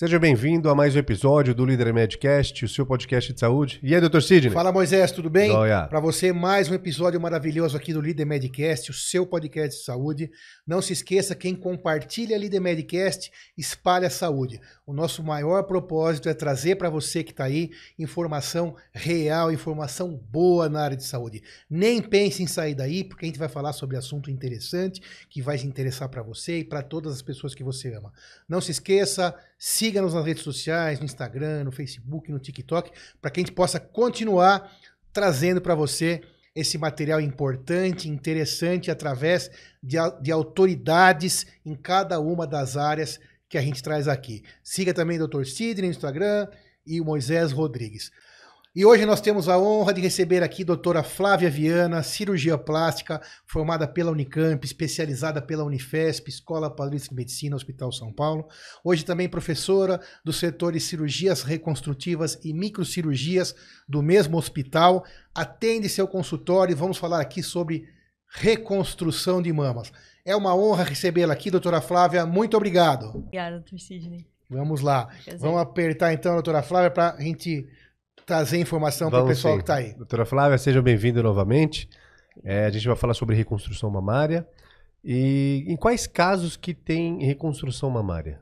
Seja bem-vindo a mais um episódio do Líder Medcast, o seu podcast de saúde. E aí, Dr. Sidney? Fala, Moisés, tudo bem? Joia. Para você, mais um episódio maravilhoso aqui do Líder Medcast, o seu podcast de saúde. Não se esqueça, quem compartilha Líder Medcast, espalha a saúde. O nosso maior propósito é trazer para você que está aí informação real, informação boa na área de saúde. Nem pense em sair daí, porque a gente vai falar sobre assunto interessante, que vai se interessar para você e para todas as pessoas que você ama. Não se esqueça, siga-nos nas redes sociais, no Instagram, no Facebook, no TikTok, para que a gente possa continuar trazendo para você esse material importante, interessante, através de autoridades em cada uma das áreas que a gente traz aqui. Siga também o Dr. Sidney no Instagram e o Moisés Rodrigues. E hoje nós temos a honra de receber aqui a doutora Flávia Viana, cirurgia plástica, formada pela Unicamp, especializada pela Unifesp, Escola Paulista de Medicina, Hospital São Paulo. Hoje também professora do setor de cirurgias reconstrutivas e microcirurgias do mesmo hospital. Atende seu consultório e vamos falar aqui sobre reconstrução de mamas. É uma honra recebê-la aqui, doutora Flávia. Muito obrigado. Obrigada, doutor Sidney. Vamos lá. Vamos apertar então, doutora Flávia, para a gente trazer informação para o pessoal que está aí. Doutora Flávia, seja bem-vinda novamente. A gente vai falar sobre reconstrução mamária. E em quais casos que tem reconstrução mamária?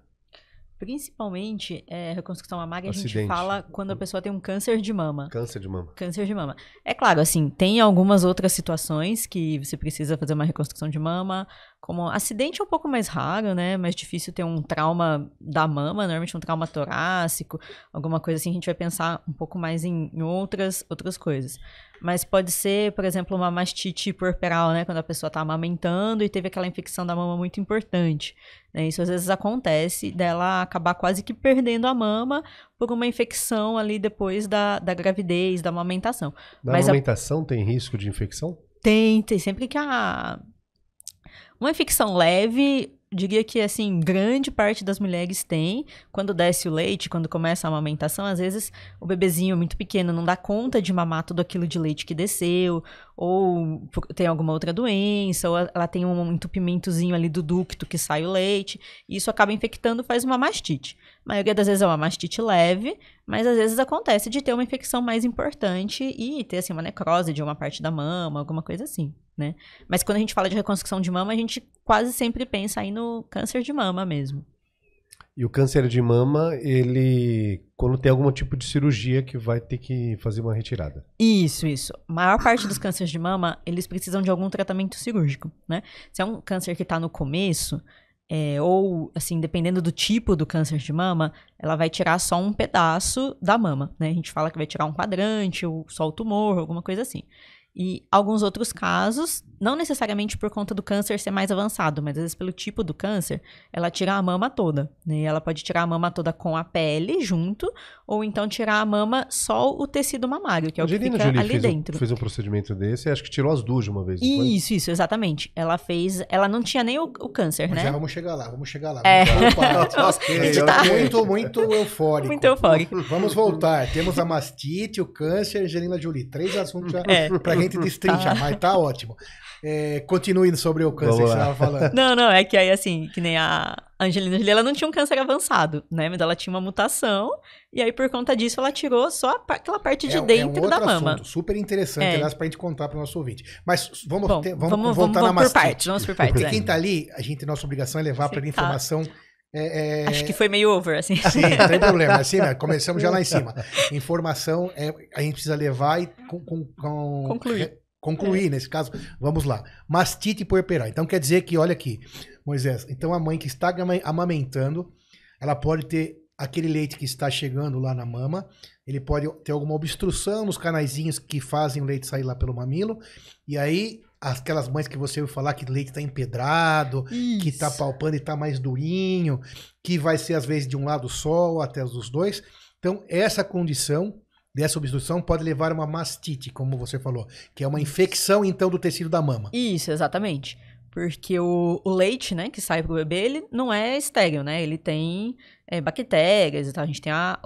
Principalmente, reconstrução mamária, Acidente. A gente fala quando a pessoa tem um câncer de mama. Câncer de mama. Câncer de mama. É claro, assim, tem algumas outras situações que você precisa fazer uma reconstrução de mama, como acidente é um pouco mais raro, né? Mais difícil ter um trauma da mama, normalmente um trauma torácico, alguma coisa assim, a gente vai pensar um pouco mais em outras coisas. Mas pode ser, por exemplo, uma mastite puerperal, né? Quando a pessoa está amamentando e teve aquela infecção da mama muito importante. Né? Isso às vezes acontece dela acabar quase que perdendo a mama por uma infecção ali depois da gravidez, da amamentação. Na amamentação tem risco de infecção? Tem sempre que uma infecção leve, diria que, assim, grande parte das mulheres tem. Quando desce o leite, quando começa a amamentação, às vezes o bebezinho muito pequeno não dá conta de mamar tudo aquilo de leite que desceu, ou tem alguma outra doença, ou ela tem um entupimentozinho ali do ducto que sai o leite, e isso acaba infectando, faz uma mastite. A maioria das vezes é uma mastite leve, mas às vezes acontece de ter uma infecção mais importante e ter, assim, uma necrose de uma parte da mama, alguma coisa assim, né? Mas quando a gente fala de reconstrução de mama, a gente quase sempre pensa aí no câncer de mama mesmo. E o câncer de mama, ele, quando tem algum tipo de cirurgia que vai ter que fazer uma retirada. Isso. A maior parte dos cânceres de mama, eles precisam de algum tratamento cirúrgico, né? Se é um câncer que está no começo, ou, assim, dependendo do tipo do câncer de mama, ela vai tirar só um pedaço da mama, né? A gente fala que vai tirar um quadrante, ou só o tumor, alguma coisa assim. E alguns outros casos, não necessariamente por conta do câncer ser mais avançado, mas às vezes pelo tipo do câncer, ela tira a mama toda, né? Ela pode tirar a mama toda com a pele junto, ou então tirar a mama só o tecido mamário, que é o que fica ali dentro. Fez um procedimento desse e acho que tirou as duas de uma vez. Isso, exatamente. Ela não tinha nem o câncer, Mas né? Vamos chegar lá. Nossa, a gente tá muito eufórico. Muito eufórico. Vamos voltar. Temos a mastite, o câncer, Angelina Jolie. 3 assuntos já pra gente destrinchar, mas tá ótimo. Continue sobre o câncer que você estava falando. Não, é que aí, assim, que nem a Angelina Jolie, ela não tinha um câncer avançado, né? Mas ela tinha uma mutação, e aí por conta disso ela tirou só aquela parte de dentro da mama. Assunto super interessante, aliás, pra gente contar pro nosso ouvinte. Mas vamos voltar na mastite. Vamos por partes. Porque quem tá ali, nossa obrigação é levar pra ele informação. Acho que foi meio over, assim. Sim, não tem problema. Assim, né? Começamos já lá em cima. Informação, a gente precisa levar e concluir, nesse caso. Vamos lá. Mastite puerperal. Então quer dizer que, olha aqui, Moisés, então a mãe que está amamentando, ela pode ter aquele leite que está chegando lá na mama, ele pode ter alguma obstrução nos canaizinhos que fazem o leite sair lá pelo mamilo, e aí aquelas mães que você ouviu falar que o leite está empedrado, que está palpando e está mais durinho, que vai ser às vezes de um lado só ou até os dois. Então essa condição dessa obstrução pode levar a uma mastite, como você falou, que é uma infecção, então, do tecido da mama. Isso, exatamente. Porque o leite, né, que sai pro bebê, ele não é estéril, né? Ele tem bactérias e tal. A gente tem a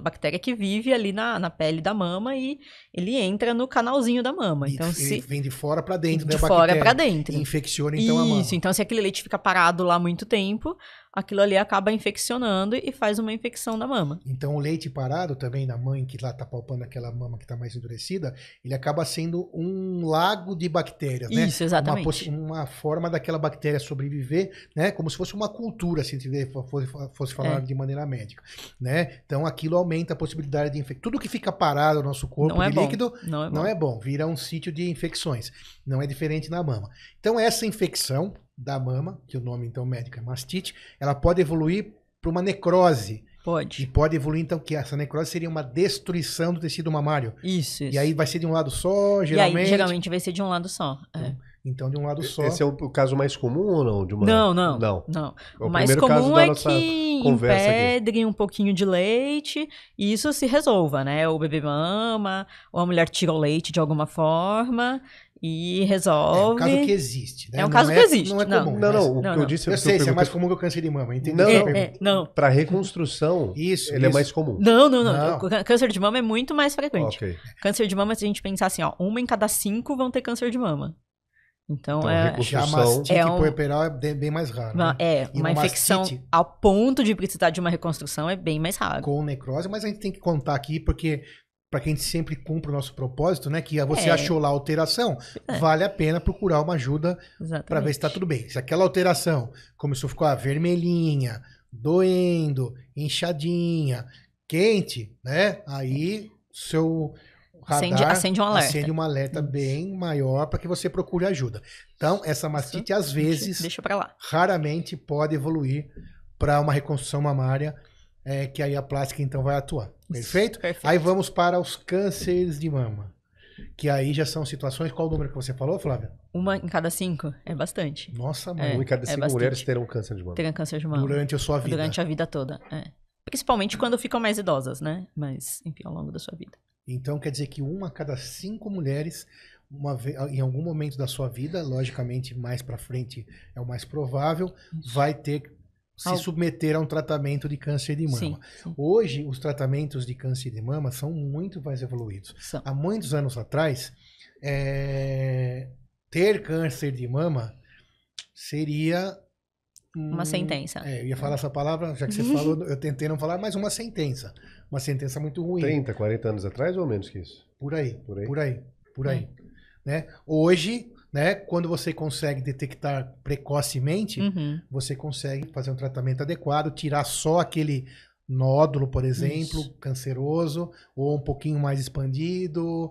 bactéria que vive ali na pele da mama e ele entra no canalzinho da mama. Então, ele vem de fora para dentro, de fora para dentro. E infecciona então a mama. Isso, então se aquele leite fica parado lá muito tempo, aquilo ali acaba infeccionando e faz uma infecção da mama. Então o leite parado também da mãe que lá tá palpando aquela mama que tá mais endurecida, ele acaba sendo um lago de bactérias, né? Isso, exatamente. Uma forma daquela bactéria sobreviver, né? Como se fosse uma cultura, se fosse falar de maneira médica, né? Então aquilo aumenta a possibilidade de infecção. Tudo que fica parado no nosso corpo de líquido não é bom, vira um sítio de infecções. Não é diferente na mama. Então essa infecção da mama, que o nome então médico é mastite, ela pode evoluir para uma necrose. Pode. E pode evoluir, então, que essa necrose seria uma destruição do tecido mamário. Isso. E aí vai ser de um lado só, geralmente? E aí, geralmente vai ser de um lado só. Então, de um lado só. Esse é o caso mais comum ou não? Não. O mais comum é que empedre um pouquinho de leite e isso se resolva, né? O bebê mama, ou a mulher tira o leite de alguma forma e resolve. É um caso que existe, né? É um caso que existe. Não é comum. Não, o que eu disse... Eu sei, isso é mais comum que o câncer de mama, entendi? Não. Para reconstrução, ele é mais comum. Não. O câncer de mama é muito mais frequente. Okay. Câncer de mama, se a gente pensar assim, ó, 1 em cada 5 vão ter câncer de mama. Então já a mastite puerperal é bem mais raro. Né? Uma infecção mastite, ao ponto de precisar de uma reconstrução é bem mais raro. Com necrose, mas a gente tem que contar aqui, porque para que a gente sempre cumpra o nosso propósito, né? Que você achou lá a alteração, vale a pena procurar uma ajuda para ver se está tudo bem. Se aquela alteração começou a ficar vermelhinha, doendo, inchadinha, quente, né? Aí seu radar acende um alerta bem maior para que você procure ajuda. Então, essa mastite, às vezes, deixa pra lá. Raramente pode evoluir para uma reconstrução mamária, que aí a plástica então vai atuar. Perfeito? Perfeito? Aí vamos para os cânceres de mama. Que aí já são situações... Qual o número que você falou, Flávia? 1 em cada 5 é bastante. Nossa, mãe. 1 em cada 5 mulheres terão câncer de mama. Terão câncer de mama. Durante a sua vida. Durante a vida toda, Principalmente quando ficam mais idosas, né? Mas, enfim, ao longo da sua vida. Então quer dizer que 1 a cada 5 mulheres, em algum momento da sua vida, logicamente mais para frente é o mais provável, vai ter que se submeter a um tratamento de câncer de mama. Sim. Hoje, os tratamentos de câncer de mama são muito mais evoluídos. Há muitos anos atrás, ter câncer de mama seria... Uma sentença. Eu ia falar essa palavra, já que você falou, eu tentei não falar, mas uma sentença. Uma sentença muito ruim. 30, 40 anos atrás ou menos que isso? Por aí. Né? Hoje, né, quando você consegue detectar precocemente, você consegue fazer um tratamento adequado, tirar só aquele nódulo, por exemplo, canceroso, ou um pouquinho mais expandido,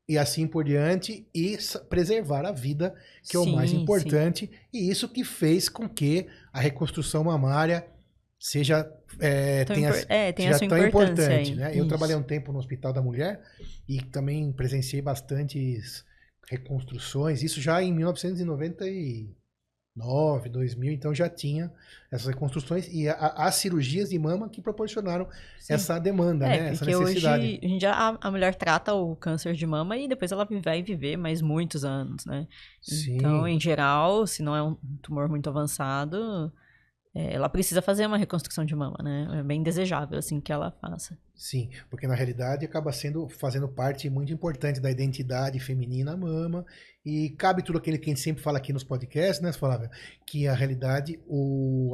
e assim por diante, e preservar a vida, que é o mais importante, e isso que fez com que a reconstrução mamária seja tão importante. Né? Eu trabalhei um tempo no Hospital da Mulher e também presenciei bastantes reconstruções, isso já em 1999, 2000, então já tinha essas reconstruções e as cirurgias de mama que proporcionaram essa demanda, né? Essa necessidade. Hoje em dia a mulher trata o câncer de mama e depois ela vai viver mais muitos anos, né? Sim. Então, em geral, se não é um tumor muito avançado, ela precisa fazer uma reconstrução de mama, né? É bem desejável, assim, que ela faça. Sim, porque na realidade acaba fazendo parte muito importante da identidade feminina a mama, e cabe tudo aquilo que a gente sempre fala aqui nos podcasts, né, Flávia? Que a realidade,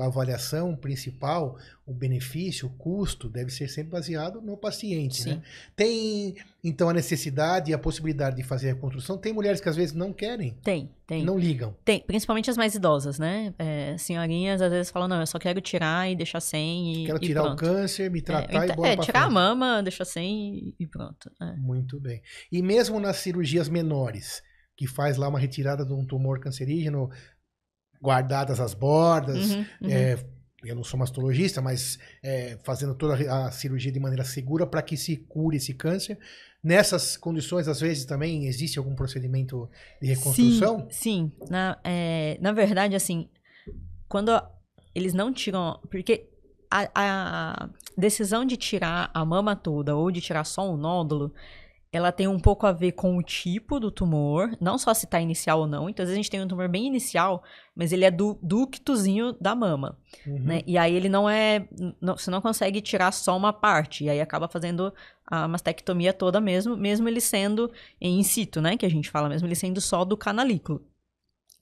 a avaliação principal, o benefício, o custo, deve ser sempre baseado no paciente, né? Tem, então, a necessidade e a possibilidade de fazer a reconstrução. Tem mulheres que às vezes não querem. Tem. Não ligam. Tem, principalmente as mais idosas, né? Senhorinhas às vezes falam, não, eu só quero tirar e deixar sem e quero tirar o câncer, me tratar e bola pra tirar a mama, deixar sem e pronto. Muito bem. E mesmo nas cirurgias menores, que faz lá uma retirada de um tumor cancerígeno, guardadas as bordas, eu não sou mastologista, mas fazendo toda a cirurgia de maneira segura para que se cure esse câncer. Nessas condições, às vezes, também existe algum procedimento de reconstrução? Sim. Na verdade, assim, quando eles não tiram... Porque a decisão de tirar a mama toda ou de tirar só um nódulo ela tem um pouco a ver com o tipo do tumor, não só se tá inicial ou não. Então, às vezes a gente tem um tumor bem inicial, mas ele é do ductozinho da mama, né? E aí ele você não consegue tirar só uma parte, e aí acaba fazendo a mastectomia toda mesmo ele sendo in situ, né? Que a gente fala, mesmo ele sendo só do canalículo.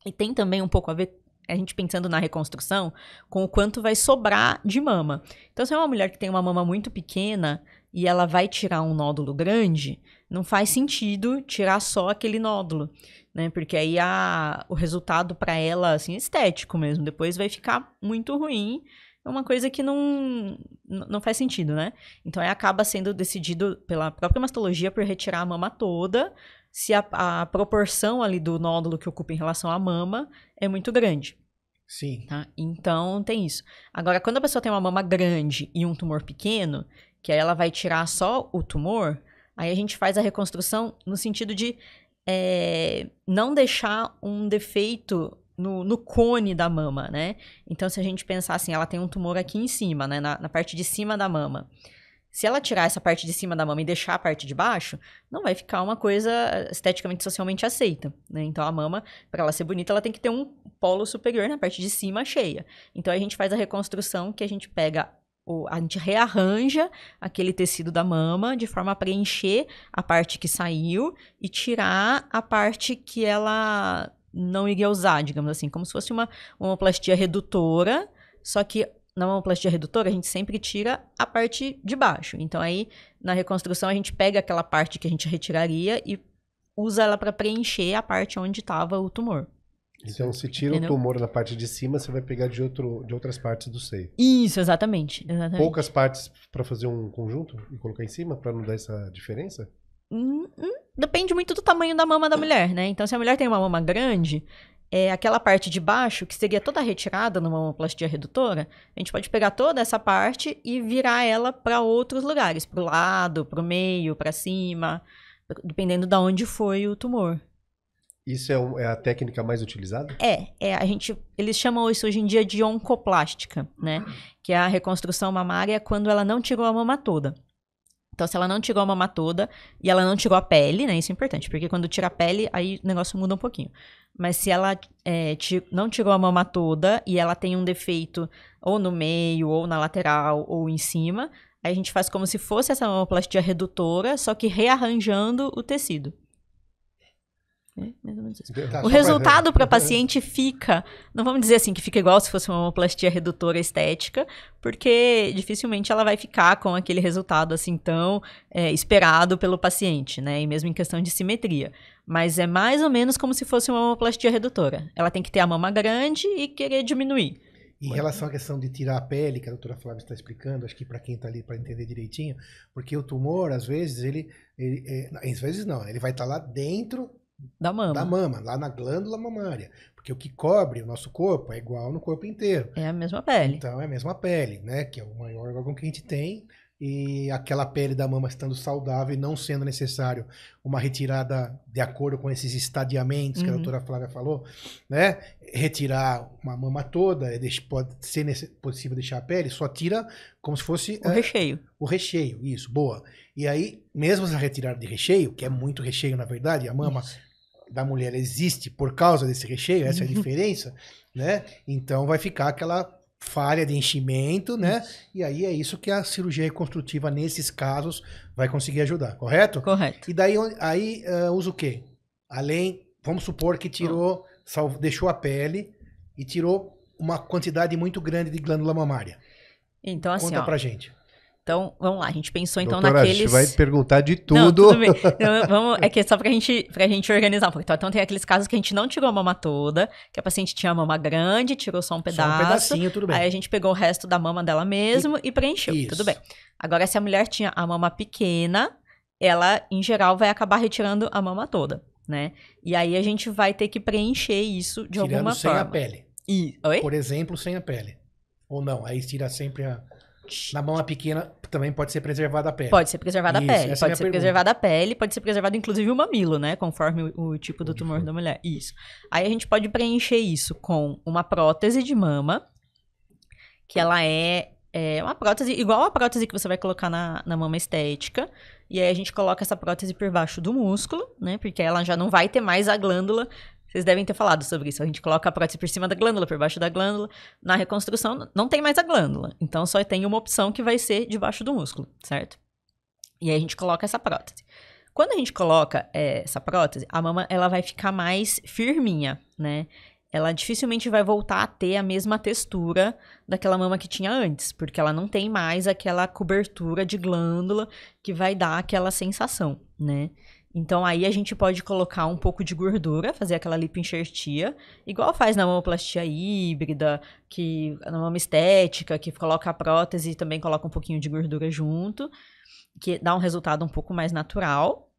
E tem também um pouco a ver, a gente pensando na reconstrução, com o quanto vai sobrar de mama. Então, se é uma mulher que tem uma mama muito pequena e ela vai tirar um nódulo grande, não faz sentido tirar só aquele nódulo, né? Porque aí o resultado para ela, assim, é estético mesmo. Depois vai ficar muito ruim. É uma coisa que não faz sentido, né? Então, aí acaba sendo decidido pela própria mastologia por retirar a mama toda, se a proporção ali do nódulo que ocupa em relação à mama é muito grande. Sim. Tá? Então, tem isso. Agora, quando a pessoa tem uma mama grande e um tumor pequeno, que aí ela vai tirar só o tumor, aí a gente faz a reconstrução no sentido de não deixar um defeito no cone da mama, né? Então, se a gente pensar assim, ela tem um tumor aqui em cima, né? Na parte de cima da mama. Se ela tirar essa parte de cima da mama e deixar a parte de baixo, não vai ficar uma coisa esteticamente, socialmente aceita, né? Então, a mama, para ela ser bonita, ela tem que ter um polo superior na parte de cima cheia. Então, a gente faz a reconstrução que a gente pega, a gente rearranja aquele tecido da mama de forma a preencher a parte que saiu e tirar a parte que ela não iria usar, digamos assim, como se fosse uma mamoplastia redutora, só que na mamoplastia redutora, a gente sempre tira a parte de baixo. Então, aí, na reconstrução, a gente pega aquela parte que a gente retiraria e usa ela para preencher a parte onde estava o tumor. Então, se tira o tumor na parte de cima, você vai pegar de outras partes do seio. Isso, exatamente. Poucas partes para fazer um conjunto e colocar em cima, para não dar essa diferença? Depende muito do tamanho da mama da mulher, né? Então, se a mulher tem uma mama grande, aquela parte de baixo, que seria toda retirada numa mamoplastia redutora, a gente pode pegar toda essa parte e virar ela para outros lugares, para o lado, para o meio, para cima, dependendo de onde foi o tumor. Isso é a técnica mais utilizada? Eles chamam isso hoje em dia de oncoplástica, né? Que é a reconstrução mamária quando ela não tirou a mama toda. Então, se ela não tirou a mama toda e ela não tirou a pele, né? Isso é importante, porque quando tira a pele, aí o negócio muda um pouquinho. Mas se ela não tirou a mama toda e ela tem um defeito ou no meio, ou na lateral, ou em cima, aí a gente faz como se fosse essa mamoplastia redutora, só que rearranjando o tecido. Mais ou menos isso. O resultado para a paciente fica, não vamos dizer assim que fica igual se fosse uma mamoplastia redutora estética, porque dificilmente ela vai ficar com aquele resultado assim tão esperado pelo paciente, né? E mesmo em questão de simetria. Mas é mais ou menos como se fosse uma mamoplastia redutora. Ela tem que ter a mama grande e querer diminuir. Em relação à questão de tirar a pele, que a doutora Flávia está explicando, acho que para quem está ali para entender direitinho, porque o tumor, às vezes, às vezes não, ele vai estar lá dentro da mama, lá na glândula mamária. Porque o que cobre o nosso corpo é igual no corpo inteiro. É a mesma pele. Então é a mesma pele, né? Que é o maior órgão que a gente tem. E aquela pele da mama estando saudável e não sendo necessário uma retirada de acordo com esses estadiamentos que a doutora Flávia falou, né? Retirar uma mama toda, pode ser possível deixar a pele, só tira como se fosse... O recheio. O recheio, isso, boa. E aí, mesmo essa retirada de recheio, que é muito recheio na verdade, a mama da mulher existe por causa desse recheio, essa é a diferença, né? Então vai ficar aquela falha de enchimento, né? E aí é isso que a cirurgia reconstrutiva, nesses casos, vai conseguir ajudar, correto? Correto. E daí aí usa o quê? Além, vamos supor que tirou, deixou a pele e tirou uma quantidade muito grande de glândula mamária. Então, assim, conta pra gente. Então, vamos lá, a gente pensou então Doutora, naqueles... a gente vai perguntar de tudo. Não, tudo bem. Então, é que é só pra gente organizar um pouco. Então tem aqueles casos que a gente não tirou a mama toda, que a paciente tinha a mama grande, tirou só um pedaço. Só um pedacinho, tudo bem. Aí a gente pegou o resto da mama dela mesmo e preencheu, isso. Tudo bem. Agora, se a mulher tinha a mama pequena, ela, em geral, vai acabar retirando a mama toda, né? E aí a gente vai ter que preencher isso de alguma forma. Sem a pele. Oi? Por exemplo, sem a pele. Ou não, aí tira sempre na mama pequena também pode ser preservada a pele. Pode ser preservada a pele. Pode ser preservada a pele, pode ser preservado inclusive o mamilo, né? Conforme o tipo do tumor da mulher. Isso. Aí a gente pode preencher isso com uma prótese de mama, que ela é é uma prótese igual a prótese que você vai colocar na mama estética. E aí a gente coloca essa prótese por baixo do músculo, né? Porque ela já não vai ter mais a glândula. Vocês devem ter falado sobre isso. A gente coloca a prótese por cima da glândula, por baixo da glândula. Na reconstrução, não tem mais a glândula. Então, só tem uma opção que vai ser debaixo do músculo, certo? E aí a gente coloca essa prótese. Quando a gente coloca essa prótese, a mama ela vai ficar mais firminha, né? Ela dificilmente vai voltar a ter a mesma textura daquela mama que tinha antes, porque ela não tem mais aquela cobertura de glândula que vai dar aquela sensação, né? Então, aí a gente pode colocar um pouco de gordura, fazer aquela lipoenxertia, igual faz na mamoplastia híbrida, na mama estética, que coloca a prótese e também coloca um pouquinho de gordura junto, que dá um resultado um pouco mais natural.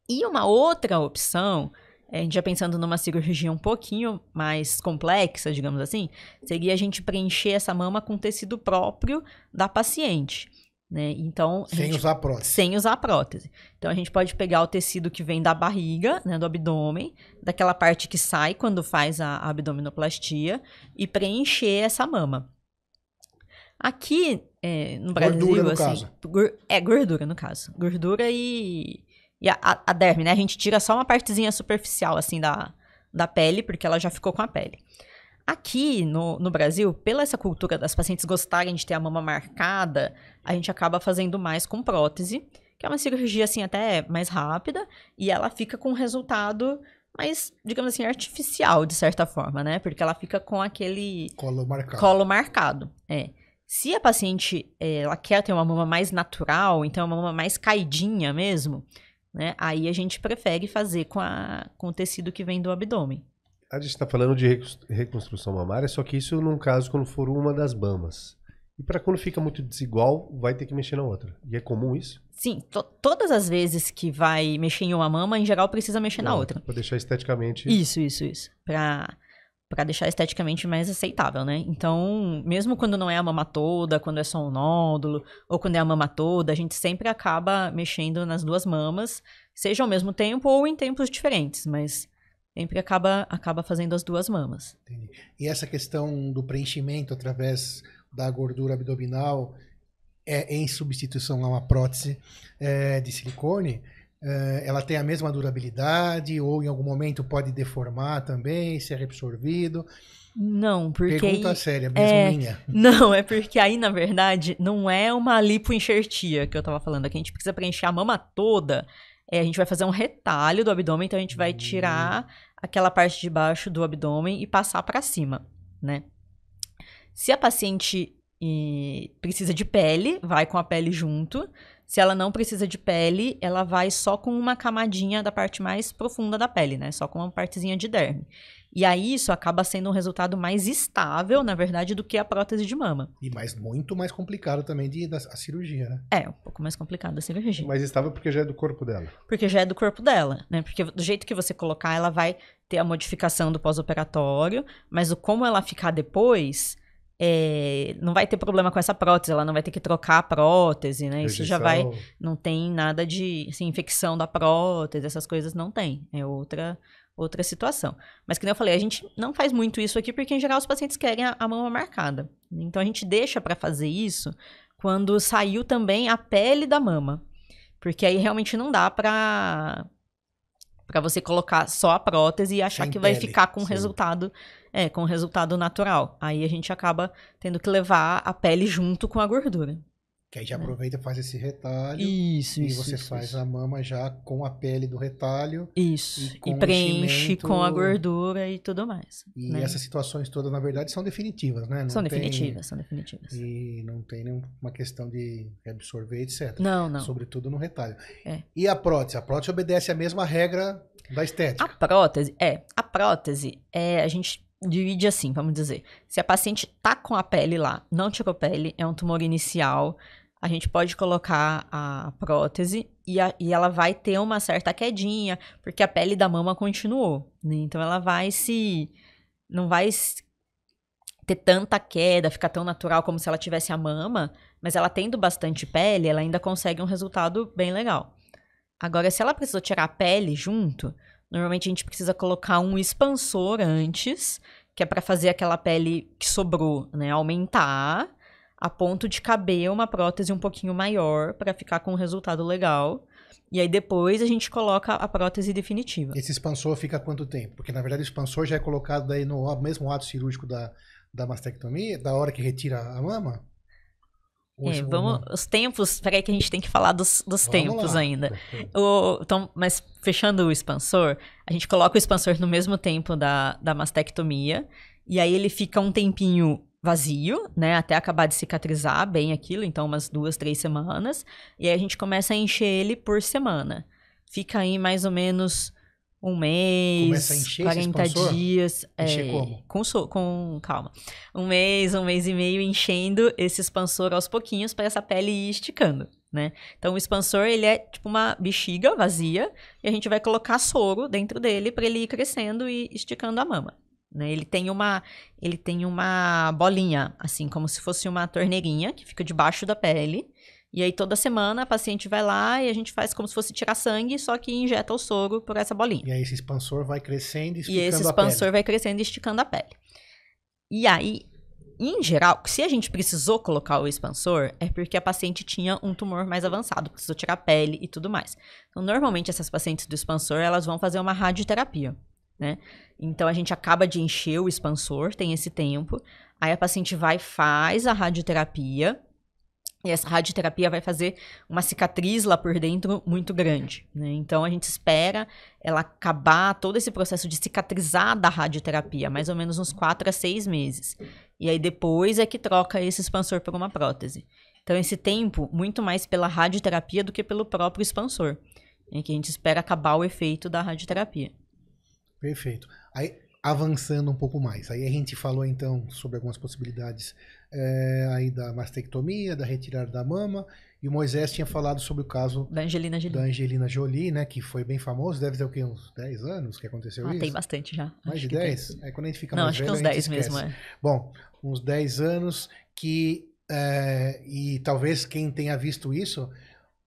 E uma outra opção, a gente já pensando numa cirurgia um pouquinho mais complexa, digamos assim, seria a gente preencher essa mama com tecido próprio da paciente. Né? Então, usar a prótese. Sem usar a prótese. Então, a gente pode pegar o tecido que vem da barriga, né, do abdômen, daquela parte que sai quando faz a abdominoplastia, e preencher essa mama. Aqui, no Brasil... Gordura, no assim, caso. Gordura, no caso. Gordura e a derme, né? A gente tira só uma partezinha superficial, assim, da pele, porque ela já ficou com a pele. Aqui no Brasil, pela essa cultura das pacientes gostarem de ter a mama marcada, a gente acaba fazendo mais com prótese, que é uma cirurgia, assim, até mais rápida, e ela fica com um resultado mais, digamos assim, artificial, de certa forma, né? Porque ela fica com aquele... Colo marcado, Se a paciente, ela quer ter uma mama mais natural, então uma mama mais caidinha mesmo, né? Aí a gente prefere fazer com o tecido que vem do abdômen. A gente está falando de reconstrução mamária, só que isso num caso quando for uma das mamas. E para quando fica muito desigual, vai ter que mexer na outra. E é comum isso? Sim, todas as vezes que vai mexer em uma mama, em geral precisa mexer na outra. Para deixar esteticamente... Isso. Para deixar esteticamente mais aceitável, né? Então, mesmo quando não é a mama toda, quando é só um nódulo, ou quando é a mama toda, a gente sempre acaba mexendo nas duas mamas, seja ao mesmo tempo ou em tempos diferentes, mas... sempre acaba fazendo as duas mamas. Entendi. E essa questão do preenchimento através da gordura abdominal em substituição a uma prótese de silicone, ela tem a mesma durabilidade ou em algum momento pode deformar também, ser reabsorvido? Não, porque... Pergunta séria, mesmo minha. Não, é porque aí, na verdade, não é uma lipoenxertia que eu tava falando. Aqui a gente precisa preencher a mama toda. A gente vai fazer um retalho do abdômen, então a gente vai tirar aquela parte de baixo do abdômen e passar para cima, né? Se a paciente precisa de pele, vai com a pele junto. Se ela não precisa de pele, ela vai só com uma camadinha da parte mais profunda da pele, né? Só com uma partezinha de derme. E aí isso acaba sendo um resultado mais estável, na verdade, do que a prótese de mama. E muito mais complicado também a cirurgia, né? Um pouco mais complicado a cirurgia. Mais estável porque já é do corpo dela. Porque já é do corpo dela, né? Porque do jeito que você colocar, ela vai ter a modificação do pós-operatório, mas como ela ficar depois, não vai ter problema com essa prótese, ela não vai ter que trocar a prótese, né? Isso já vai... Não tem nada de assim, infecção da prótese, essas coisas não tem. É outra situação. Mas, como eu falei, a gente não faz muito isso aqui porque, em geral, os pacientes querem a mama marcada. Então, a gente deixa para fazer isso quando saiu também a pele da mama. Porque aí, realmente, não dá para você colocar só a prótese e achar que vai ficar com resultado natural. Aí, a gente acaba tendo que levar a pele junto com a gordura. Que aí já aproveita e faz esse retalho. Isso. Você faz a mama já com a pele do retalho. Isso. E preenche com a gordura e tudo mais. E né? essas situações todas, na verdade, são definitivas, né? São definitivas. E não tem nenhuma questão de reabsorver, etc. Não. Sobretudo no retalho. E a prótese? A prótese obedece a mesma regra da estética. A prótese, a gente divide assim, vamos dizer. Se a paciente tá com a pele lá, não tirou pele, é um tumor inicial, a gente pode colocar a prótese e ela vai ter uma certa quedinha, porque a pele da mama continuou, né? Então ela não vai ter tanta queda, ficar tão natural como se ela tivesse a mama, mas ela tendo bastante pele, ela ainda consegue um resultado bem legal. Agora, se ela precisou tirar a pele junto, normalmente a gente precisa colocar um expansor antes, que é para fazer aquela pele que sobrou, né, aumentar. a ponto de caber uma prótese um pouquinho maior para ficar com um resultado legal. E aí depois a gente coloca a prótese definitiva. Esse expansor fica quanto tempo? Porque na verdade o expansor já é colocado daí no mesmo ato cirúrgico da mastectomia, da hora que retira a mama? Os tempos, peraí que a gente tem que falar dos tempos lá. ainda. Então, mas fechando o expansor, a gente coloca o expansor no mesmo tempo da mastectomia, e aí ele fica um tempinho vazio, né, até acabar de cicatrizar bem aquilo, então umas 2, 3 semanas, e aí a gente começa a encher ele por semana. Fica aí mais ou menos um mês, começa a encher 40 esse dias. Encher como? Calma. Um mês e meio enchendo esse expansor aos pouquinhos para essa pele ir esticando, né? Então o expansor, ele é tipo uma bexiga vazia e a gente vai colocar soro dentro dele para ele ir crescendo e esticando a mama, né? Ele tem uma bolinha, assim, como se fosse uma torneirinha que fica debaixo da pele. E aí, toda semana, a paciente vai lá e a gente faz como se fosse tirar sangue, só que injeta o soro por essa bolinha. E aí, esse expansor vai crescendo e esticando a pele. E esse expansor vai crescendo e esticando a pele. E aí, em geral, se a gente precisou colocar o expansor, é porque a paciente tinha um tumor mais avançado, precisou tirar a pele e tudo mais. Então, normalmente, essas pacientes do expansor, elas vão fazer uma radioterapia, né? Então, a gente acaba de encher o expansor, tem esse tempo. Aí, a paciente vai e faz a radioterapia. E essa radioterapia vai fazer uma cicatriz lá por dentro muito grande, né? Então, a gente espera ela acabar todo esse processo de cicatrizar da radioterapia, mais ou menos uns 4 a 6 meses. E aí, depois é que troca esse expansor por uma prótese. Então, esse tempo, muito mais pela radioterapia do que pelo próprio expansor, né? Que a gente espera acabar o efeito da radioterapia. Perfeito. Aí, avançando um pouco mais, aí a gente falou, então, sobre algumas possibilidades aí da mastectomia, da retirada da mama, e o Moisés tinha falado sobre o caso da Angelina Jolie, né, que foi bem famoso, deve ter o quê, uns 10 anos que aconteceu isso? Tem bastante já. Mais de 10? Quando a gente fica mais velho, acho que uns 10 mesmo, Bom, uns 10 anos que, e talvez quem tenha visto isso,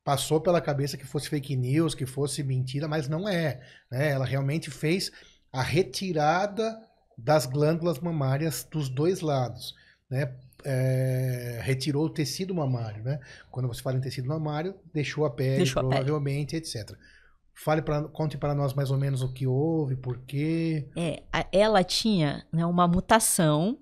passou pela cabeça que fosse fake news, que fosse mentira, mas não é, né? Ela realmente fez a retirada das glândulas mamárias dos dois lados, né? Retirou o tecido mamário, né? Quando você fala em tecido mamário, deixou a pele, provavelmente, etc. Conte para nós mais ou menos o que houve, por quê. Ela tinha, né, uma mutação,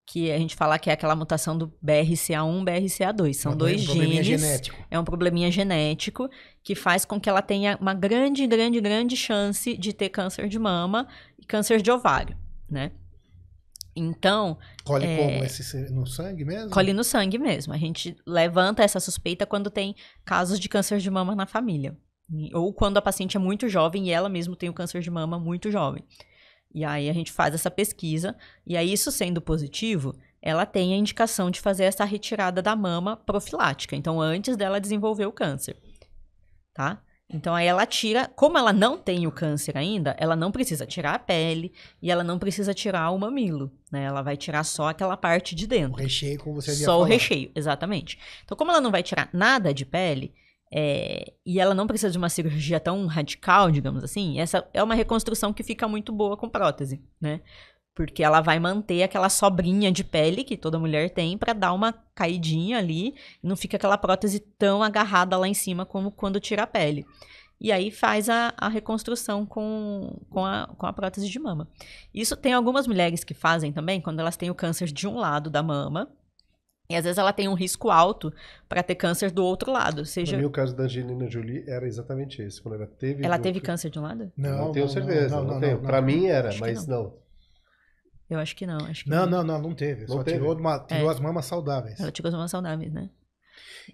que a gente fala que é aquela mutação do BRCA1, BRCA2. São dois genes. Genético. É um probleminha genético que faz com que ela tenha uma grande, grande, grande chance de ter câncer de mama e câncer de ovário, né? Então... Colhe como? No sangue mesmo? Colhe no sangue mesmo. A gente levanta essa suspeita quando tem casos de câncer de mama na família. Ou quando a paciente é muito jovem e ela mesma tem o câncer de mama muito jovem. E aí a gente faz essa pesquisa, e aí isso sendo positivo, ela tem a indicação de fazer essa retirada da mama profilática, então antes dela desenvolver o câncer, tá? Então aí ela tira, como ela não tem o câncer ainda, ela não precisa tirar a pele e ela não precisa tirar o mamilo, né? Ela vai tirar só aquela parte de dentro. O recheio, como você havia falado. Só falado. o recheio, exatamente. Então como ela não vai tirar nada de pele, e ela não precisa de uma cirurgia tão radical, digamos assim, essa é uma reconstrução que fica muito boa com prótese, né? Porque ela vai manter aquela sobrinha de pele que toda mulher tem para dar uma caidinha ali, e não fica aquela prótese tão agarrada lá em cima como quando tira a pele. E aí faz a reconstrução com a prótese de mama. Isso tem algumas mulheres que fazem também quando elas têm o câncer de um lado da mama. E às vezes ela tem um risco alto para ter câncer do outro lado. Para mim, o caso da Angelina Jolie era exatamente esse. Quando ela teve... Ela teve câncer de um lado? Não tenho certeza. Não tenho. Para mim era, mas não. Eu acho que não. Não teve. Só tirou as mamas saudáveis. Ela tirou as mamas saudáveis, né?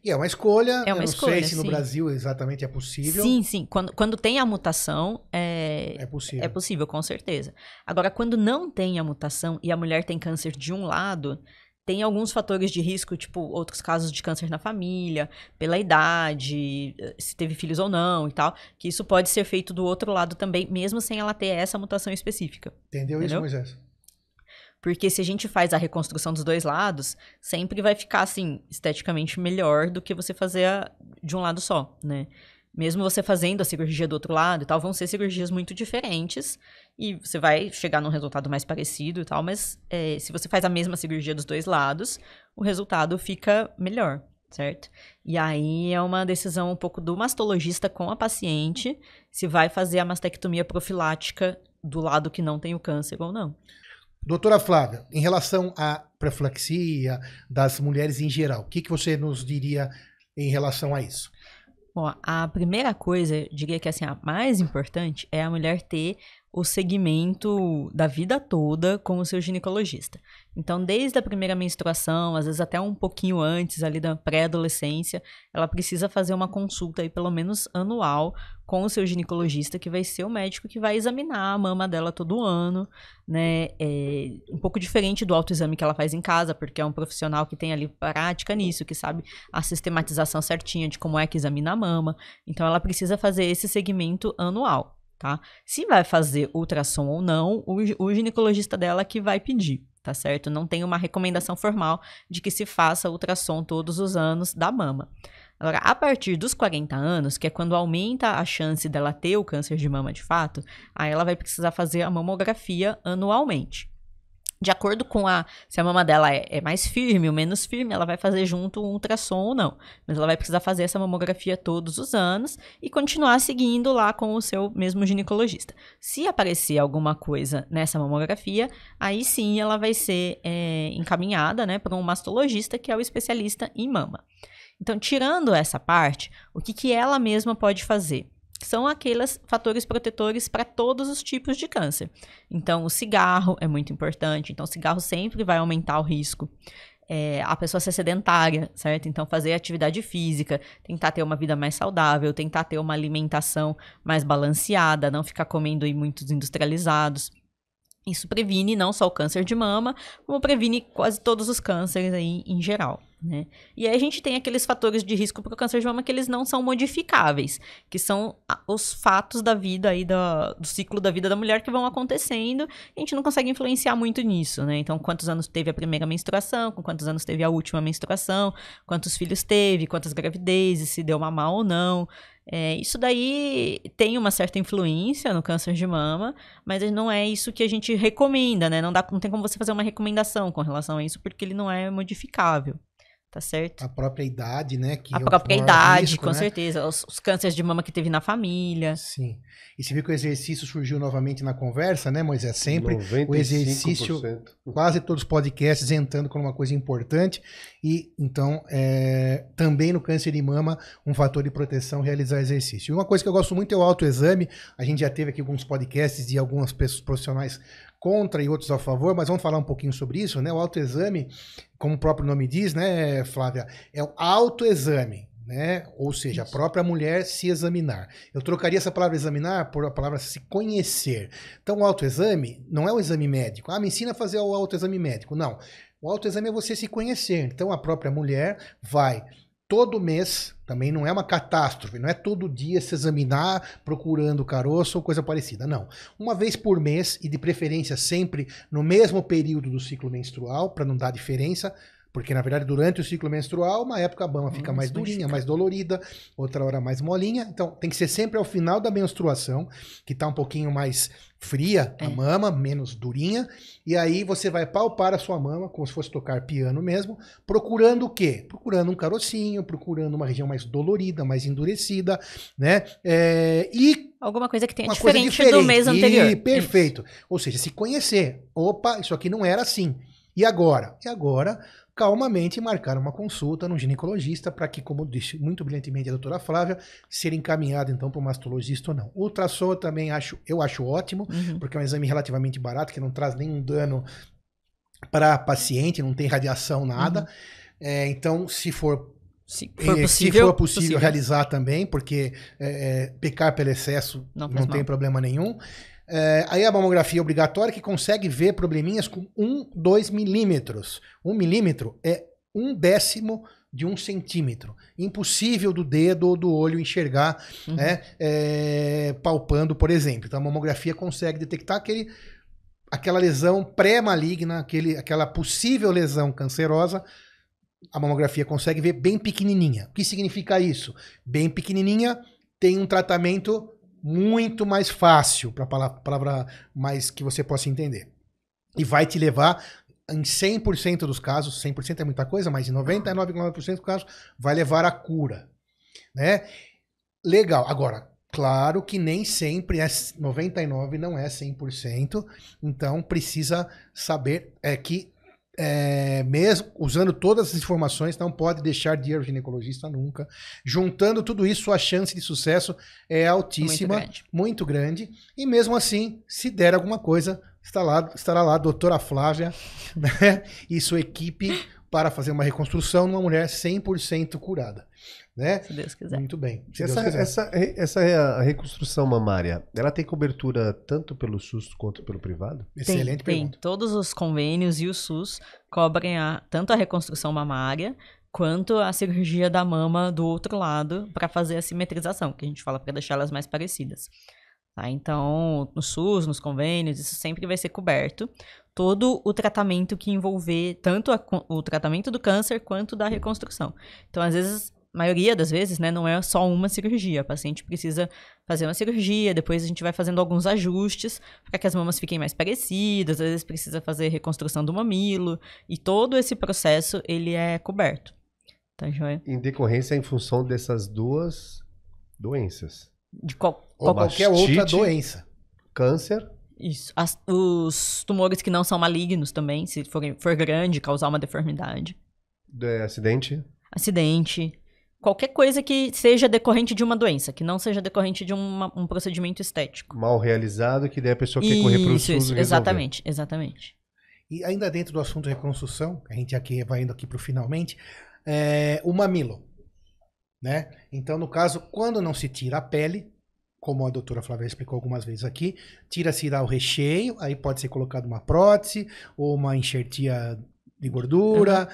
E é uma escolha. Eu não sei se no Brasil exatamente é possível. Sim. Quando tem a mutação, é possível. É possível, com certeza. Agora, quando não tem a mutação e a mulher tem câncer de um lado... Tem alguns fatores de risco, tipo outros casos de câncer na família, pela idade, se teve filhos ou não e tal, que isso pode ser feito do outro lado também, mesmo sem ela ter essa mutação específica. Entendeu isso, Moisés? Porque se a gente faz a reconstrução dos dois lados, sempre vai ficar, assim, esteticamente melhor do que você fazer de um lado só, né? Mesmo você fazendo a cirurgia do outro lado e tal, vão ser cirurgias muito diferentes e você vai chegar num resultado mais parecido e tal, mas se você faz a mesma cirurgia dos dois lados, o resultado fica melhor, certo? E aí é uma decisão um pouco do mastologista com a paciente se vai fazer a mastectomia profilática do lado que não tem o câncer ou não. Doutora Flávia, em relação à profilaxia das mulheres em geral, o que você nos diria em relação a isso? Bom, a primeira coisa, eu diria que assim, a mais importante é a mulher ter o segmento da vida toda com o seu ginecologista. Então, desde a primeira menstruação, às vezes até um pouquinho antes ali da pré-adolescência, ela precisa fazer uma consulta aí pelo menos anual com o seu ginecologista, que vai ser o médico que vai examinar a mama dela todo ano, né? É um pouco diferente do autoexame que ela faz em casa, porque é um profissional que tem ali prática nisso, que sabe a sistematização certinha de como é que examina a mama. Então, ela precisa fazer esse segmento anual. Tá? Se vai fazer ultrassom ou não, o ginecologista dela que vai pedir, tá certo? Não tem uma recomendação formal de que se faça ultrassom todos os anos da mama. Agora, a partir dos 40 anos, que é quando aumenta a chance dela ter o câncer de mama de fato, aí ela vai precisar fazer a mamografia anualmente. De acordo com se a mama dela é mais firme ou menos firme, ela vai fazer junto um ultrassom ou não. Mas ela vai precisar fazer essa mamografia todos os anos e continuar seguindo lá com o seu mesmo ginecologista. Se aparecer alguma coisa nessa mamografia, aí sim ela vai ser encaminhada, né, para um mastologista, que é o especialista em mama. Então, tirando essa parte, o que ela mesma pode fazer? São aqueles fatores protetores para todos os tipos de câncer. Então, o cigarro é muito importante. Então, o cigarro sempre vai aumentar o risco. A pessoa ser sedentária, certo? Então, fazer atividade física, tentar ter uma vida mais saudável, tentar ter uma alimentação mais balanceada, não ficar comendo aí muitos industrializados. Isso previne não só o câncer de mama, como previne quase todos os cânceres aí em geral, né? E aí a gente tem aqueles fatores de risco para o câncer de mama que eles não são modificáveis, que são os fatos da vida aí, do ciclo da vida da mulher que vão acontecendo, e a gente não consegue influenciar muito nisso, né? Então, quantos anos teve a primeira menstruação, com quantos anos teve a última menstruação, quantos filhos teve, quantas gravidezes, se deu mamar ou não. Isso daí tem uma certa influência no câncer de mama, mas não é isso que a gente recomenda, né? Não tem como você fazer uma recomendação com relação a isso, porque ele não é modificável, tá certo? A própria idade, né? A própria idade, risco, com né? certeza. Os cânceres de mama que teve na família. Sim. E você viu que o exercício surgiu novamente na conversa, né, Moisés? Sempre 95%. o exercício, quase todos os podcasts entrando como uma coisa importante. E, então, também no câncer de mama, um fator de proteção realizar exercício. E uma coisa que eu gosto muito é o autoexame. A gente já teve aqui alguns podcasts de algumas pessoas profissionais contra e outros a favor, mas vamos falar um pouquinho sobre isso, né? O autoexame, como o próprio nome diz, né, Flávia, é o autoexame, né? Ou seja, a própria mulher se examinar. Eu trocaria essa palavra examinar por a palavra se conhecer. Então, o autoexame não é um exame médico. Me ensina a fazer o autoexame médico. Não. O autoexame é você se conhecer. Então, a própria mulher vai todo mês, também não é uma catástrofe, não é todo dia se examinar procurando caroço ou coisa parecida, não. Uma vez por mês e de preferência sempre no mesmo período do ciclo menstrual, para não dar diferença, porque, na verdade, durante o ciclo menstrual, uma época a mama fica mais durinha, mais dolorida, outra hora mais molinha. Então, tem que ser sempre ao final da menstruação, que está um pouquinho mais fria a mama, menos durinha. E aí você vai palpar a sua mama, como se fosse tocar piano mesmo, procurando o quê? Procurando um carocinho, procurando uma região mais dolorida, mais endurecida, né? Alguma coisa que tenha diferente do mês anterior. Perfeito. Ou seja, se conhecer. Opa, isso aqui não era assim. E agora? E agora, calmamente marcar uma consulta no ginecologista para que, como disse muito brilhantemente a doutora Flávia, ser encaminhado então para o mastologista ou não. O ultrassom também eu acho ótimo, porque é um exame relativamente barato, que não traz nenhum dano para a paciente, não tem radiação, nada. Então, se for possível realizar também, porque pecar pelo excesso não tem problema nenhum. Aí a mamografia obrigatória, que consegue ver probleminhas com 2 milímetros. 1 milímetro é 1/10 de 1 centímetro. Impossível do dedo ou do olho enxergar, né, palpando, por exemplo. Então a mamografia consegue detectar aquela lesão pré-maligna, aquela possível lesão cancerosa. A mamografia consegue ver bem pequenininha. O que significa isso? Bem pequenininha, tem um tratamento muito mais fácil, para palavra mais que você possa entender. E vai te levar, em 100% dos casos, 100% é muita coisa, mas em 99,9% dos casos, vai levar à cura, né? Legal. Agora, claro que nem sempre 99% não é 100%, então precisa saber que mesmo usando todas as informações, não pode deixar de ir ao ginecologista nunca. Juntando tudo isso, a chance de sucesso é altíssima, muito grande. E mesmo assim, se der alguma coisa, estará lá a doutora Flávia, né, e sua equipe para fazer uma reconstrução numa mulher 100% curada. Né? Se Deus quiser. Muito bem. Essa é a reconstrução mamária. Ela tem cobertura tanto pelo SUS quanto pelo privado? Excelente pergunta. Tem. Todos os convênios e o SUS cobrem tanto a reconstrução mamária quanto a cirurgia da mama do outro lado para fazer a simetrização, que a gente fala para deixar elas mais parecidas. Tá? Então, no SUS, nos convênios, isso sempre vai ser coberto. Todo o tratamento que envolver tanto o tratamento do câncer quanto da reconstrução. Então, às vezes, a maioria das vezes, né, não é só uma cirurgia. A paciente precisa fazer uma cirurgia, depois a gente vai fazendo alguns ajustes para que as mamas fiquem mais parecidas, às vezes precisa fazer reconstrução do mamilo, e todo esse processo, ele é coberto. Tá, joia? Em decorrência, em função dessas duas doenças. De qualquer outra doença. Câncer. Isso. Os tumores que não são malignos também, se for grande, causar uma deformidade. Acidente. Qualquer coisa que seja decorrente de uma doença, que não seja decorrente de um procedimento estético. Mal realizado, que daí a pessoa quer correr para o SUS e resolver. Exatamente. E ainda dentro do assunto reconstrução, a gente aqui vai indo aqui para o finalmente, o mamilo. Né? Então, no caso, quando não se tira a pele, como a doutora Flávia explicou algumas vezes aqui, tira-se lá o recheio, aí pode ser colocado uma prótese ou uma enxertia de gordura,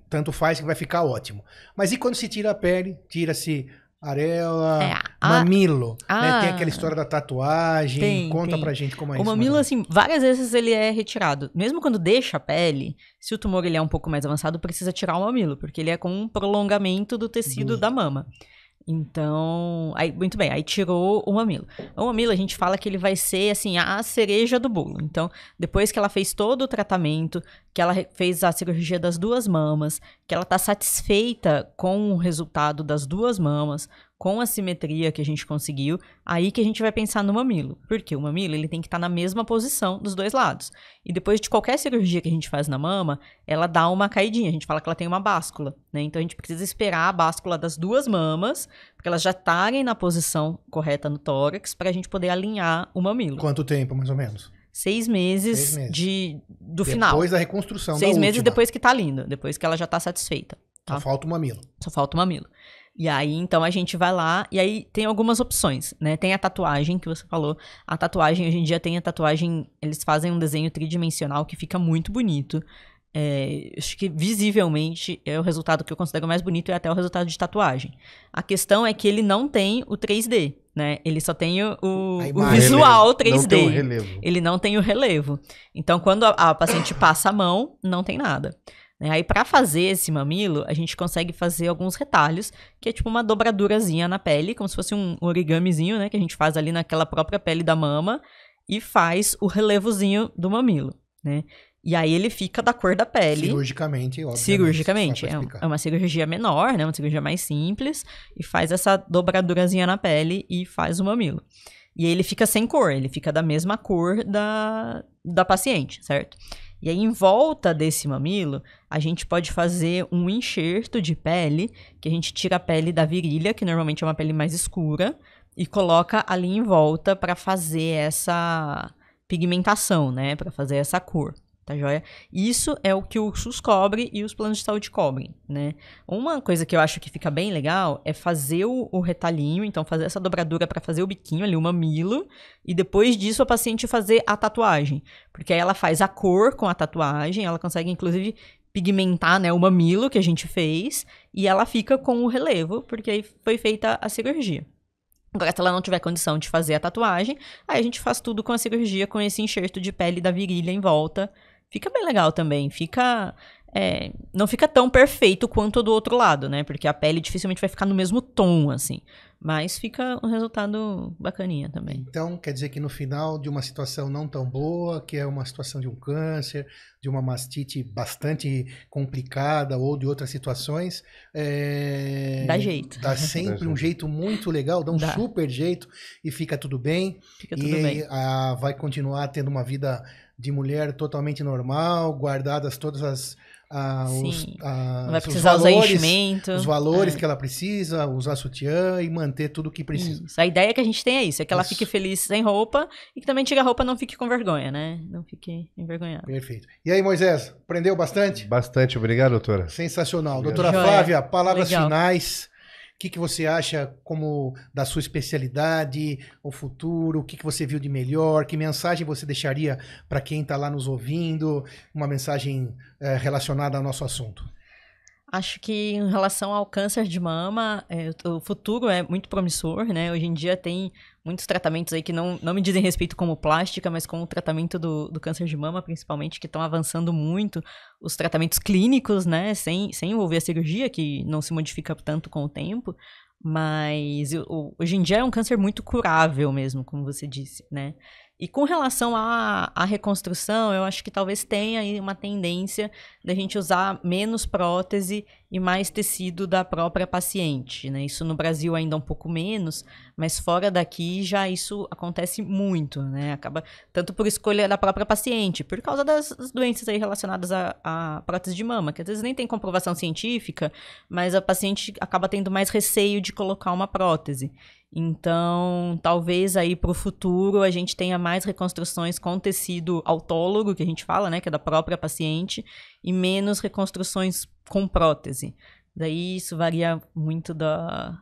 tanto faz que vai ficar ótimo. Mas e quando se tira a pele, tira-se areola, mamilo, né? Tem aquela história da tatuagem, conta pra gente como é isso. O mamilo, assim, várias vezes ele é retirado. Mesmo quando deixa a pele, se o tumor ele é um pouco mais avançado, precisa tirar o mamilo, porque ele é com um prolongamento do tecido da mama. Então, muito bem, aí tirou o mamilo. O mamilo, a gente fala que ele vai ser, assim, a cereja do bolo. Então, depois que ela fez todo o tratamento, que ela fez a cirurgia das duas mamas, que ela tá satisfeita com o resultado das duas mamas, com a simetria que a gente conseguiu, aí que a gente vai pensar no mamilo. Porque o mamilo, ele tem que estar na mesma posição dos dois lados. E depois de qualquer cirurgia que a gente faz na mama, ela dá uma caidinha. A gente fala que ela tem uma báscula, né? Então, a gente precisa esperar a báscula das duas mamas, porque elas já estarem na posição correta no tórax, para a gente poder alinhar o mamilo. Quanto tempo, mais ou menos? 6 meses do final. Depois da reconstrução 6 meses depois que tá lindo, depois que ela já tá satisfeita. Tá? Só falta o mamilo. E aí, então, a gente vai lá, e aí tem algumas opções, né? Tem a tatuagem, que você falou. A tatuagem, hoje em dia tem a tatuagem, eles fazem um desenho tridimensional que fica muito bonito. Acho que visivelmente é o resultado que eu considero mais bonito, é até o resultado de tatuagem. A questão é que ele não tem o 3D, né? Ele só tem o visual 3D. Não tem o relevo. Ele não tem o relevo. Então, quando a paciente passa a mão, não tem nada. Aí, para fazer esse mamilo, a gente consegue fazer alguns retalhos, que é tipo uma dobradurazinha na pele, como se fosse um origamizinho, né? Que a gente faz ali naquela própria pele da mama e faz o relevozinho do mamilo, né? E aí ele fica da cor da pele. Cirurgicamente, obviamente. Cirurgicamente. É uma cirurgia menor, né? Uma cirurgia mais simples. E faz essa dobradurazinha na pele e faz o mamilo. E aí ele fica sem cor, ele fica da mesma cor da paciente, certo? E aí, em volta desse mamilo, a gente pode fazer um enxerto de pele, que a gente tira a pele da virilha, que normalmente é uma pele mais escura, e coloca ali em volta para fazer essa pigmentação, né? Para fazer essa cor. Tá joia? Isso é o que o SUS cobre e os planos de saúde cobrem, né? Uma coisa que eu acho que fica bem legal é fazer o retalhinho, então fazer essa dobradura para fazer o biquinho ali, o mamilo, e depois disso a paciente fazer a tatuagem, porque aí ela faz a cor com a tatuagem, ela consegue inclusive pigmentar, né, o mamilo que a gente fez, e ela fica com o relevo, porque aí foi feita a cirurgia. Agora, se ela não tiver condição de fazer a tatuagem, aí a gente faz tudo com a cirurgia, com esse enxerto de pele da virilha em volta. Fica bem legal também, fica... não fica tão perfeito quanto o do outro lado, né? Porque a pele dificilmente vai ficar no mesmo tom, assim. Mas fica um resultado bacaninha também. Então, quer dizer que no final de uma situação não tão boa, que é uma situação de um câncer, de uma mastite bastante complicada ou de outras situações, dá jeito. Dá sempre um jeito muito legal, dá um super jeito e fica tudo bem. Fica tudo bem. Vai continuar tendo uma vida de mulher totalmente normal, guardadas todas as... não vai precisar usar enchimento. Os valores que ela precisa, usar sutiã e manter tudo o que precisa. Isso. A ideia que a gente tem é isso, é que ela fique feliz sem roupa e que também tire a roupa, não fique com vergonha, né? Não fique envergonhada. Perfeito. E aí, Moisés, aprendeu bastante? Bastante, obrigado, doutora. Sensacional. Obrigado. Doutora Flávia, palavras Legal. finais. O que você acha como da sua especialidade, o futuro, o que você viu de melhor, que mensagem você deixaria para quem está lá nos ouvindo, uma mensagem relacionada ao nosso assunto? Acho que em relação ao câncer de mama, o futuro é muito promissor, né? Hoje em dia tem muitos tratamentos aí que não me dizem respeito como plástica, mas como o tratamento do câncer de mama, principalmente, que estão avançando muito. Os tratamentos clínicos, né? Sem envolver a cirurgia, que não se modifica tanto com o tempo. Mas hoje em dia é um câncer muito curável mesmo, como você disse, né? E com relação à reconstrução, eu acho que talvez tenha aí uma tendência da gente usar menos prótese e mais tecido da própria paciente, né? Isso no Brasil ainda um pouco menos, mas fora daqui já isso acontece muito, né? Acaba tanto por escolha da própria paciente, por causa das doenças aí relacionadas à prótese de mama, que às vezes nem tem comprovação científica, mas a paciente acaba tendo mais receio de colocar uma prótese. Então, talvez aí para o futuro a gente tenha mais reconstruções com tecido autólogo, que a gente fala, né, que é da própria paciente, e menos reconstruções com prótese. Daí isso varia muito da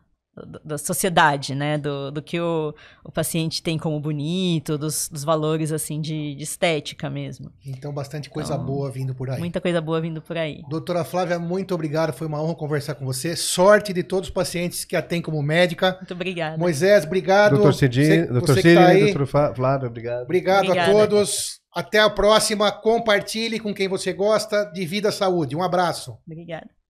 sociedade, né, do que o paciente tem como bonito, dos valores, assim, de estética mesmo. Então, bastante coisa boa vindo por aí. Muita coisa boa vindo por aí. Doutora Flávia, muito obrigado, foi uma honra conversar com você. Sorte de todos os pacientes que a tem como médica. Muito obrigada. Moisés, obrigado. Doutor Cidinho, doutor Cid, doutor Flávia, obrigado. Obrigado a todos. Até a próxima. Compartilhe com quem você gosta. De vida, saúde. Um abraço. Obrigada.